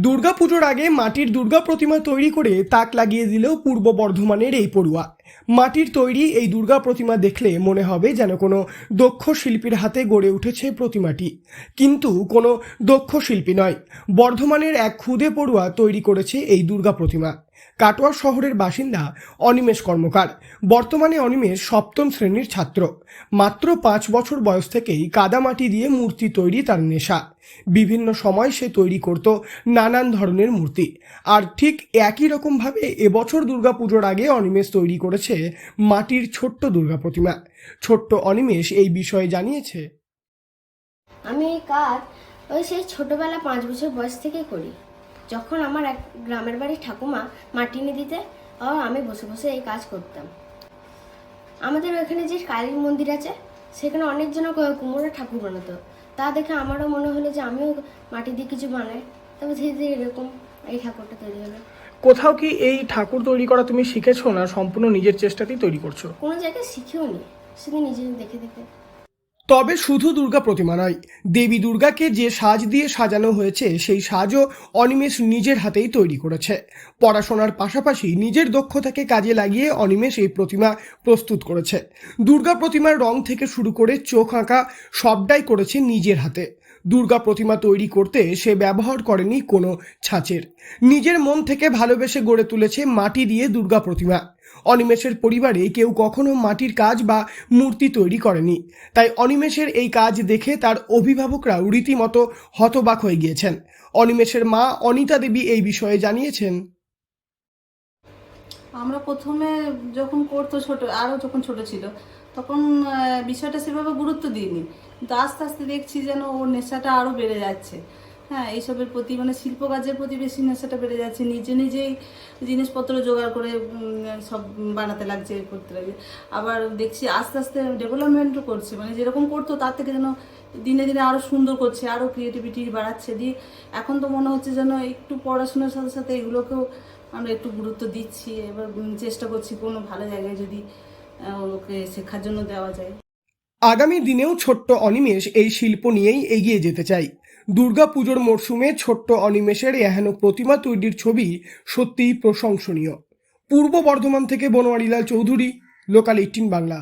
দুর্গাপুজোর আগে মাটির দুর্গা প্রতিমা তৈরি করে তাক লাগিয়ে দিল পূর্ব বর্ধমানের এই পড়ুয়া। মাটির তৈরি এই দুর্গা প্রতিমা দেখলে মনে হবে যেন কোনো দক্ষ শিল্পীর হাতে গড়ে উঠেছে প্রতিমাটি, কিন্তু কোনো দক্ষ শিল্পী নয়, বর্ধমানের এক খুদে পড়ুয়া তৈরি করেছে এই দুর্গা প্রতিমা। কাটোয়া শহরের বাসিন্দা অনিমেষ কর্মকার। বর্তমানে অনিমেষ সপ্তম শ্রেণীর ছাত্র। মাত্র 5 বছর বয়স থেকেই কাদামাটি দিয়ে মূর্তি তৈরি তার নেশা। বিভিন্ন সময় সে তৈরি করত নানান ধরনের মূর্তি। আর ঠিক একই রকমভাবে এবছর দুর্গাপুজোর আগে অনিমেষ তৈরি করেছে মাটির ছোট্ট দুর্গা প্রতিমা। ছোট্ট অনিমেষ এই বিষয়ে জানিয়েছে, আমি এই কাজ সেই ছোটবেলা 5 বছর বয়স থেকে করি। যখন আমার এক গ্রামের বাড়ি ঠাকুমা মাটি এনে দিতে, আমি বসে বসে এই কাজ করতাম। আমাদের ওখানে যে কালীর মন্দির আছে, সেখানে অনেকজন কুমোরের ঠাকুর বানাতো। তা দেখে আমারও মনে হলো যে আমিও মাটি দিয়ে কিছু বানাই। তবে ধীরে ধীরে এরকম এই ঠাকুরটা তৈরি হলো। কোথাও কি এই ঠাকুর তৈরি করা তুমি শিখেছো, না সম্পূর্ণ নিজের চেষ্টাতেই তৈরি করছো? কোনো জায়গায় শিখেও নি, শুধু নিজে দেখে দেখে। তবে শুধু দুর্গা প্রতিমা নয়, দেবী দুর্গাকে যে সাজ দিয়ে সাজানো হয়েছে সেই সাজও অনিমেষ নিজের হাতেই তৈরি করেছে। পড়াশোনার পাশাপাশি নিজের দক্ষতাকে কাজে লাগিয়ে অনিমেষ এই প্রতিমা প্রস্তুত করেছে। দুর্গা প্রতিমার রং থেকে শুরু করে চোখ আঁকা সবটাই করেছে নিজের হাতে। দুর্গা প্রতিমা তৈরি করতে সে ব্যবহার করেনি কোনো ছাঁচের। নিজের মন থেকে ভালোবেসে গড়ে তুলেছে মাটি দিয়ে দুর্গা প্রতিমা। অনিমেষের পরিবারে কেউ কখনো মাটির কাজ বা মূর্তি তৈরি করেনি, তাই অনিমেষের এই কাজ দেখে তার অভিভাবকরাও রীতিমতো হতবাক হয়ে গিয়েছেন। অনিমেষের মা অনিতা দেবী এই বিষয়ে জানিয়েছেন, আমরা প্রথমে যখন করতো যখন ছোট ছিল তখন বিষয়টা সেভাবে গুরুত্ব দিইনি, কিন্তু আস্তে আস্তে দেখছি যেন ওর নেশাটা আরও বেড়ে যাচ্ছে। হ্যাঁ, এইসবের প্রতি মানে শিল্প কাজের প্রতি বেশি নেশাটা বেড়ে যাচ্ছে। নিজেই জিনিসপত্র জোগাড় করে সব বানাতে লাগছে, করতে লাগছে। আবার দেখছি আস্তে আস্তে ডেভেলপমেন্টও করছে, মানে যেরকম করতো তার থেকে যেন দিনে দিনে আরও সুন্দর করছে, আরও ক্রিয়েটিভিটি বাড়াচ্ছে। দিয়ে এখন তো মনে হচ্ছে যেন একটু পড়াশোনার সাথে সাথে এগুলোকেও আমরা একটু গুরুত্ব দিচ্ছি। এবার চেষ্টা করছি কোনো ভালো জায়গায় যদি ওকে শেখার জন্য দেওয়া যায়। আগামী দিনেও ছোট্ট অনিমেষ এই শিল্প নিয়েই এগিয়ে যেতে চাই। দুর্গা পুজোর মরশুমে ছোট্ট অনিমেষের এহেন প্রতিমা তৈরির ছবি সত্যিই প্রশংসনীয়। পূর্ব বর্ধমান থেকে বনোয়ারিলাল চৌধুরী, লোকাল 18 বাংলা।